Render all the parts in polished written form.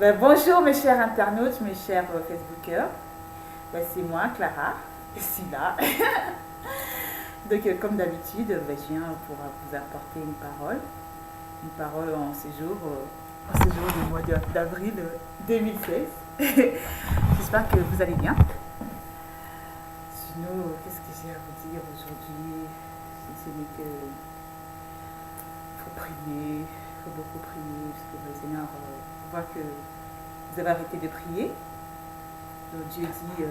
Bonjour mes chers internautes, mes chers Facebookers. C'est moi, Clara, ici là. Donc comme d'habitude, je viens pour vous apporter une parole en ce jour du mois d'avril 2016. J'espère que vous allez bien. Sinon, qu'est-ce que j'ai à vous dire aujourd'hui? Si ce n'est que faut prier, il faut beaucoup prier, parce que le Seigneur voit que vous avez arrêté de prier. Donc Dieu dit qu'il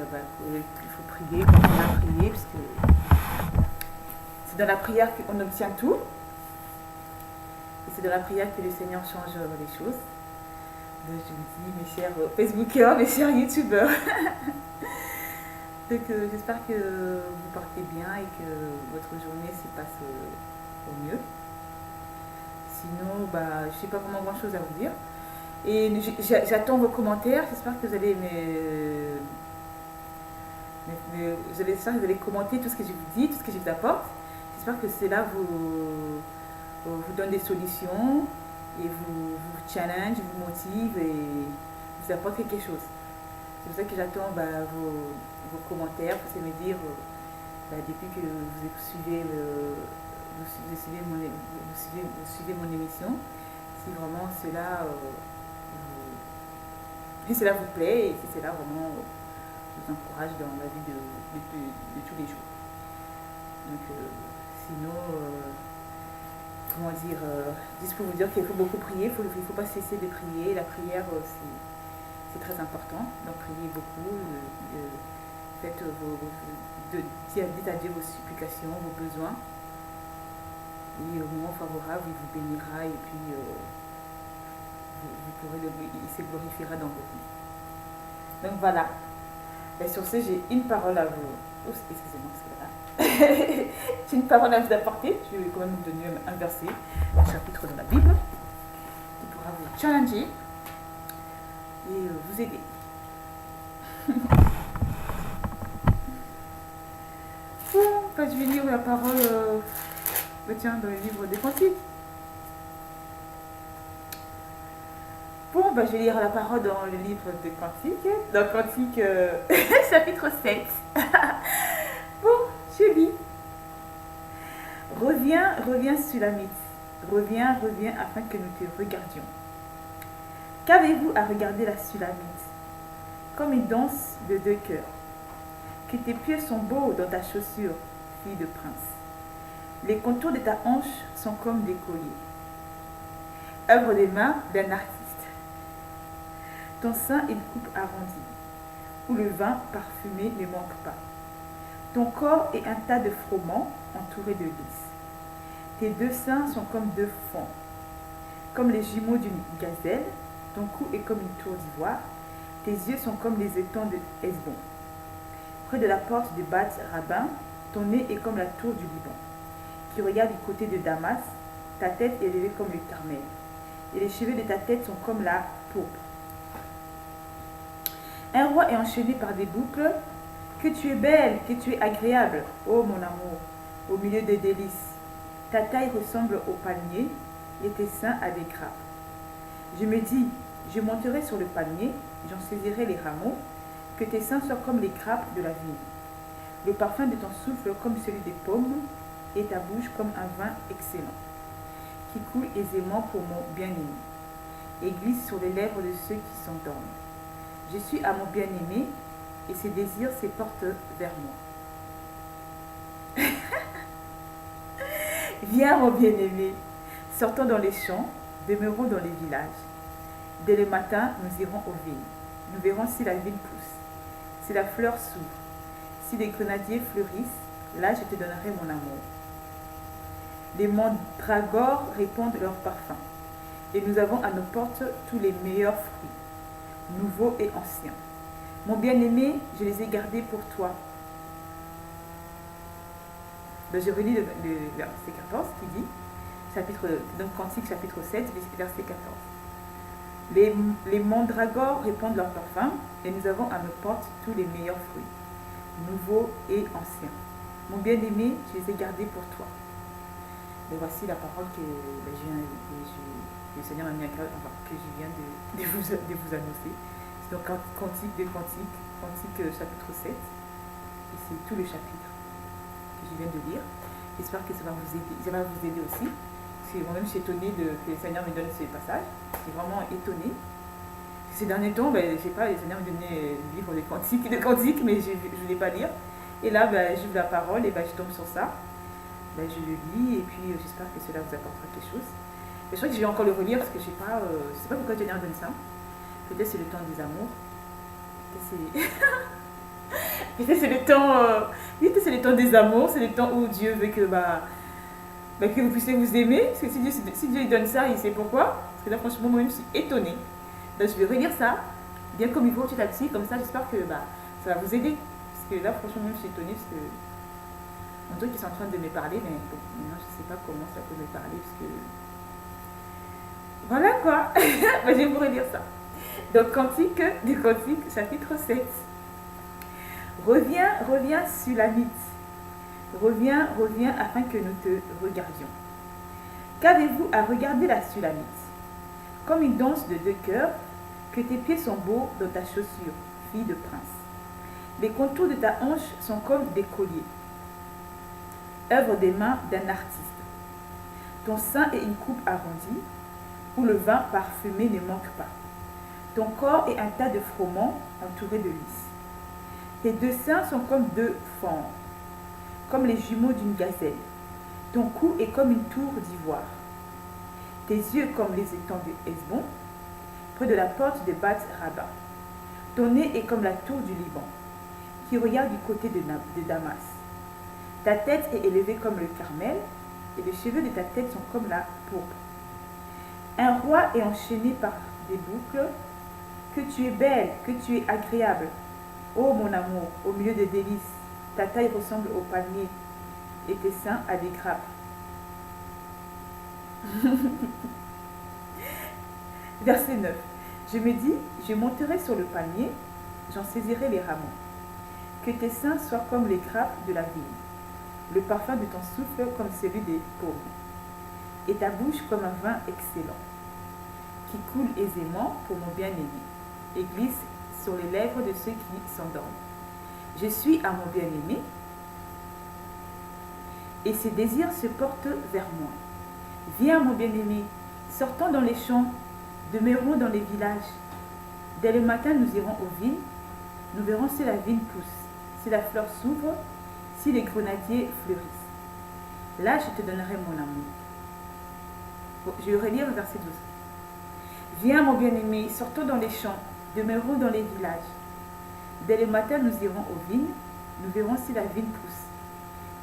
faut prier, continuer à prier, parce que c'est dans la prière qu'on obtient tout. Et c'est dans la prière que le Seigneur change les choses. Donc je vous dis, mes chers Facebookers, mes chers YouTubers. Donc j'espère que vous partez bien et que votre journée se passe au mieux. Sinon, je ne sais pas vraiment grand chose à vous dire. Et j'attends vos commentaires. J'espère que vous allez vous allez commenter tout ce que je vous dis, tout ce que je vous apporte. J'espère que cela vous donne des solutions et vous challenge, vous motive et vous apporte quelque chose. C'est pour ça que j'attends vos commentaires pour me dire, depuis que vous suivez mon émission, si vraiment si cela vous plaît et si cela vraiment vous encourage dans la vie de tous les jours. Donc, sinon, comment dire, juste pour vous dire qu'il faut beaucoup prier, il ne faut pas cesser de prier. La prière, c'est très important. Donc, priez beaucoup. Dites à Dieu vos supplications, vos besoins. Et au moment favorable, il vous bénira et puis il se glorifiera dans vos vies. Donc voilà. Et sur ce, j'ai une parole à vous. Oups, excusez-moi, c'est là. J'ai une parole à vous apporter. Je vais quand même vous donner un verset, un chapitre de la Bible, qui pourra vous challenger et vous aider. Bon, je vais lire la parole dans le livre des Cantiques. Bon, je vais lire la parole dans le livre des Cantiques, dans Cantique chapitre 7. Bon, je lis. Reviens, reviens, Sulamite. Reviens, reviens, afin que nous te regardions. Qu'avez-vous à regarder la Sulamite? Comme une danse de deux cœurs. Que tes pieds sont beaux dans ta chaussure, fille de prince. Les contours de ta hanche sont comme des colliers. Œuvre des mains d'un artiste. Ton sein est une coupe arrondie, où le vin parfumé ne manque pas. Ton corps est un tas de froment entouré de lys. Tes deux seins sont comme deux fronts, comme les jumeaux d'une gazelle. Ton cou est comme une tour d'ivoire. Tes yeux sont comme les étangs de Hesbon. Près de la porte de Bat Rabbin, ton nez est comme la tour du Liban, qui regarde du côté de Damas. Ta tête est élevée comme le Carmel, et les cheveux de ta tête sont comme la pourpre. Un roi est enchaîné par des boucles. Que tu es belle, que tu es agréable, ô mon amour, au milieu des délices. Ta taille ressemble au palmier, et tes seins à des grappes. Je me dis, je monterai sur le palmier, j'en saisirai les rameaux, que tes seins soient comme les grappes de la vigne. Le parfum de ton souffle comme celui des pommes, et ta bouche comme un vin excellent, qui coule aisément pour mon bien-aimé, et glisse sur les lèvres de ceux qui s'endorment. Je suis à mon bien-aimé, et ses désirs se portent vers moi. Viens, mon bien-aimé, sortons dans les champs, demeurons dans les villages. Dès le matin, nous irons aux vignes. Nous verrons si la vigne pousse, si la fleur s'ouvre, si les grenadiers fleurissent. Là, je te donnerai mon amour. Les mandragores répandent leur parfum, et nous avons à nos portes tous les meilleurs fruits, nouveaux et anciens. Mon bien-aimé, je les ai gardés pour toi. Je relis le verset 14 qui dit, donc Cantique chapitre 7, verset 14. Les mandragores répandent leur parfum, et nous avons à nos portes tous les meilleurs fruits, nouveaux et anciens. Mon bien-aimé, je les ai gardés pour toi. Et voici la parole que le Seigneur m'a mis à cœur, que je viens de vous annoncer. C'est donc Cantique de Cantique, Cantique chapitre 7. Et c'est tout le chapitre que je viens de lire. J'espère que ça va vous aider aussi. Parce que moi-même, je suis étonnée que le Seigneur me donne ce passage. Je suis vraiment étonnée. Ces derniers temps, je ne sais pas, le Seigneur me donnait le livre de cantiques, mais je ne voulais pas lire. Et là, j'ouvre la parole et je tombe sur ça. Je le lis et puis j'espère que cela vous apportera quelque chose. Et je crois que je vais encore le relire parce que je ne sais pas pourquoi Dieu donne ça. Peut-être c'est le temps des amours. Peut-être c'est le temps. Peut-être c'est le temps des amours. C'est le temps où Dieu veut que que vous puissiez vous aimer. Parce que si Dieu donne ça, il sait pourquoi. Parce que là, franchement, moi-même, je suis étonnée. Donc, je vais relire ça, bien comme il faut, petit à petit. Comme ça, j'espère que ça va vous aider. Parce que là, franchement, même, je suis étonnée. Parce que on dirait qu'ils sont en train de me parler, mais maintenant, je ne sais pas comment ça peut me parler. Parce que. Voilà quoi. Je vais vous relire ça. Donc, Cantique du Cantique, chapitre 7. Reviens, reviens, Sulamite. Reviens, reviens, afin que nous te regardions. Qu'avez-vous à regarder la Sulamite? Comme une danse de deux cœurs, que tes pieds sont beaux dans ta chaussure, fille de prince. Les contours de ta hanche sont comme des colliers, œuvre des mains d'un artiste. Ton sein est une coupe arrondie, où le vin parfumé ne manque pas. Ton corps est un tas de froment entouré de lys. Tes deux seins sont comme deux fentes, comme les jumeaux d'une gazelle. Ton cou est comme une tour d'ivoire. Tes yeux comme les étangs de Hesbon, près de la porte de Bat Rabba. Ton nez est comme la tour du Liban, qui regarde du côté de Damas. Ta tête est élevée comme le Carmel, et les cheveux de ta tête sont comme la pourpre. Un roi est enchaîné par des boucles. Que tu es belle, que tu es agréable. Ô mon amour, au milieu des délices, ta taille ressemble au palmier et tes seins à des grappes. Verset 9. Je me dis, je monterai sur le palmier, j'en saisirai les rameaux. Que tes seins soient comme les grappes de la vigne, le parfum de ton souffle comme celui des paumes, et ta bouche comme un vin excellent, qui coule aisément pour mon bien-aimé, et glisse sur les lèvres de ceux qui s'endorment. Je suis à mon bien-aimé, et ses désirs se portent vers moi. Viens, mon bien-aimé, sortons dans les champs, demeurons dans les villages. Dès le matin, nous irons aux vignes, nous verrons si la vigne pousse, si la fleur s'ouvre, si les grenadiers fleurissent. Là, je te donnerai mon amour. Bon, je vais relire le verset 12. Viens, mon bien-aimé, sortons dans les champs, demeurons dans les villages. Dès le matin, nous irons aux vignes, nous verrons si la vigne pousse,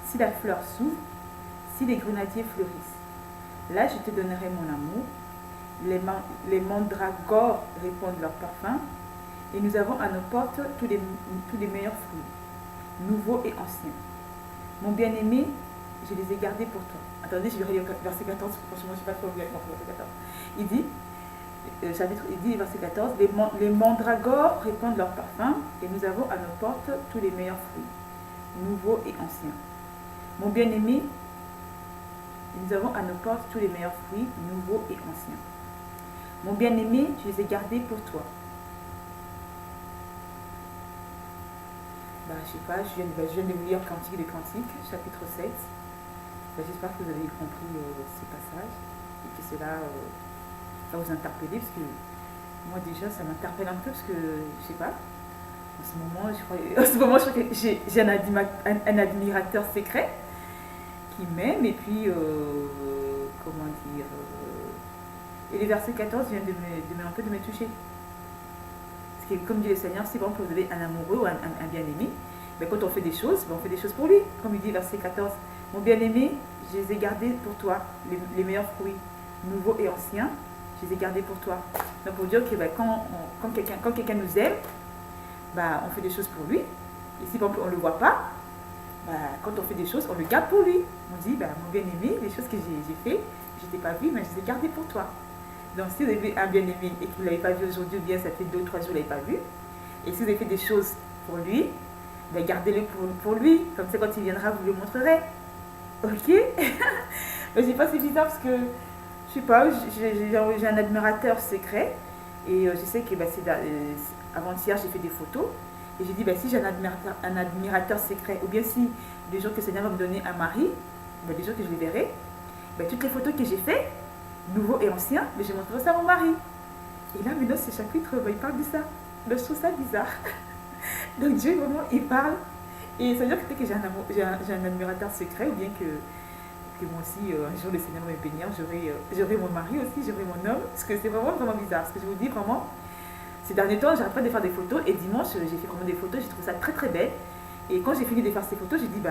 si la fleur s'ouvre, si les grenadiers fleurissent. Là, je te donnerai mon amour. Les mandragores répandent leur parfum, et nous avons à nos portes tous les meilleurs fruits, nouveaux et anciens. Mon bien-aimé, je les ai gardés pour toi. Attendez, je vais relire verset 14, franchement, je ne sais pas trop bien comprendre verset 14. Il dit, verset 14, les mandragores répandent leur parfum, et nous avons à nos portes tous les meilleurs fruits, nouveaux et anciens. Mon bien-aimé, nous avons à nos portes tous les meilleurs fruits, nouveaux et anciens. Mon bien-aimé, je les ai gardés pour toi. Je ne sais pas, je viens de vous lire Cantique des Cantiques, chapitre 7. J'espère que vous avez compris ce passage et que cela va vous interpeller, parce que moi déjà ça m'interpelle un peu, parce que je ne sais pas, en ce moment je crois que j'ai un admirateur secret qui m'aime, et puis comment dire, et le verset 14 vient un peu de me toucher. Parce que comme dit le Seigneur, si bon, vous avez un amoureux ou un bien-aimé, quand on fait des choses, on fait des choses pour lui. Comme il dit verset 14, mon bien-aimé, je les ai gardés pour toi, les meilleurs fruits, nouveaux et anciens, je les ai gardés pour toi. Donc pour dire que quand quelqu'un nous aime, on fait des choses pour lui. Et si on ne le voit pas, quand on fait des choses, on le garde pour lui. On dit, mon bien-aimé, les choses que j'ai fait, je ne t'ai pas vu, mais je les ai gardées pour toi. Donc si vous avez un bien-aimé et que vous ne l'avez pas vu aujourd'hui, ou bien ça fait 2 ou 3 jours que vous ne l'avez pas vu, et si vous avez fait des choses pour lui, gardez-le pour lui. Comme ça, quand il viendra, vous le montrerez. Ok. Je ne sais pas, c'est bizarre parce que, je sais pas, j'ai un admirateur secret. Et je sais que avant-hier, j'ai fait des photos. Et j'ai dit, si j'ai un admirateur secret, ou bien si les jours que le Seigneur va me donner un mari, les jours que je les verrai, toutes les photos que j'ai faites, nouveaux et anciens, je montrerai ça à mon mari. Et là, maintenant, ce chapitre, il parle de ça. Donc, je trouve ça bizarre. Donc, Dieu, vraiment, il parle. Et ça veut dire que peut-être que j'ai un admirateur secret, ou bien que moi aussi, un jour, le Seigneur va me bénir, j'aurai mon mari aussi, j'aurai mon homme. Parce que c'est vraiment, vraiment bizarre. Parce que je vous dis, vraiment, ces derniers temps, j'arrête pas de faire des photos. Et dimanche, j'ai fait vraiment des photos, j'ai trouvé ça très, très belle. Et quand j'ai fini de faire ces photos, j'ai dit,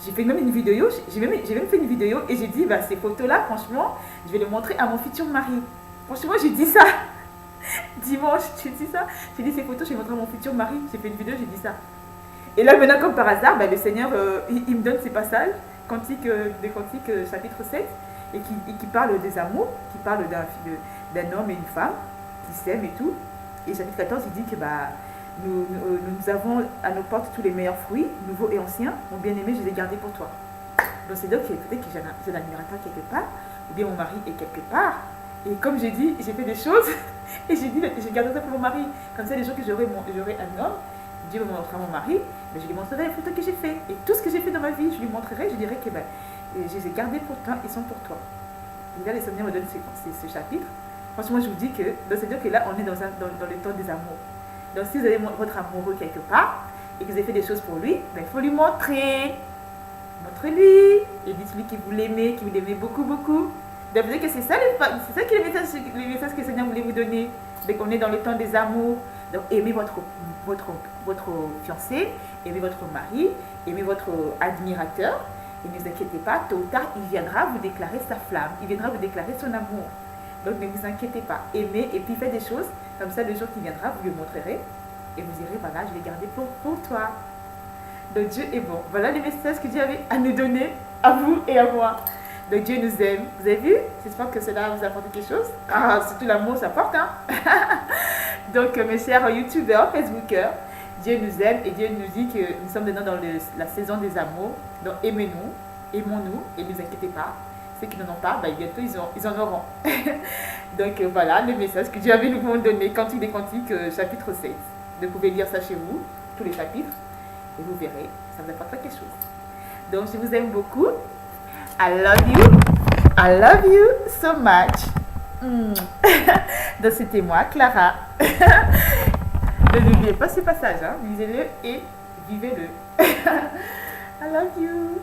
j'ai fait même une vidéo, j'ai même fait une vidéo et j'ai dit, ces photos-là, franchement, je vais les montrer à mon futur mari. Franchement, j'ai dit ça. Dimanche, j'ai dit ça. J'ai dit ces photos, je vais montrer à mon futur mari. J'ai fait une vidéo, j'ai dit ça. Et là, maintenant, comme par hasard, le Seigneur, il me donne ces passages, Cantique des Cantiques, chapitre 7, et qui parle des amours, qui parle d'un homme et une femme qui s'aiment et tout. Et chapitre 14, il dit que nous avons à nos portes tous les meilleurs fruits, nouveaux et anciens. Mon bien-aimé, je les ai gardés pour toi. Donc c'est donc peut-être que j'ai un admirateur quelque part, ou bien mon mari est quelque part. Et comme j'ai dit, j'ai fait des choses, et j'ai dit, j'ai gardé ça pour mon mari. Comme ça, les jours que j'aurai un homme, Dieu me montrera mon mari, je lui montrerai les photos que j'ai fait. Et tout ce que j'ai fait dans ma vie, je lui montrerai, je dirai que je les ai gardés pour toi, ils sont pour toi. Et là, le Seigneur me donne ce chapitre. Franchement, je vous dis que, c'est-à-dire que là, on est dans le temps des amours. Donc, si vous avez votre amoureux quelque part, et que vous avez fait des choses pour lui, il faut lui montrer. Montrez-lui, et dites-lui que vous l'aimez beaucoup, beaucoup. Donc, peut-être que c'est ça qui est le message que le Seigneur voulait vous donner. Donc, on est dans le temps des amours. Donc, aimez votre fiancé, aimez votre mari, aimez votre admirateur. Et ne vous inquiétez pas, tôt ou tard, il viendra vous déclarer sa flamme. Il viendra vous déclarer son amour. Donc, ne vous inquiétez pas. Aimez et puis faites des choses. Comme ça, le jour qui viendra, vous lui montrerez. Et vous direz, voilà, je l'ai gardé pour toi. Donc, Dieu est bon. Voilà les messages que Dieu avait à nous donner, à vous et à moi. Donc, Dieu nous aime. Vous avez vu? J'espère que cela vous apporte quelque chose. Surtout l'amour, ça porte, hein? Donc, mes chers youtubeurs, facebookers, Dieu nous aime et Dieu nous dit que nous sommes maintenant dans la saison des amours. Donc, aimez-nous, aimons-nous et ne vous inquiétez pas. Ceux qui n'en ont pas, bientôt ils en auront. Donc, voilà le message que Dieu avait nous donné. Cantique des Cantiques, chapitre 7. Vous pouvez lire ça chez vous, tous les chapitres, et vous verrez, ça vous apportera quelque chose. Donc, je vous aime beaucoup. I love you so much. Donc, c'était moi, Clara. Ne n'oubliez pas ce passage, hein. Lisez-le et vivez-le. I love you.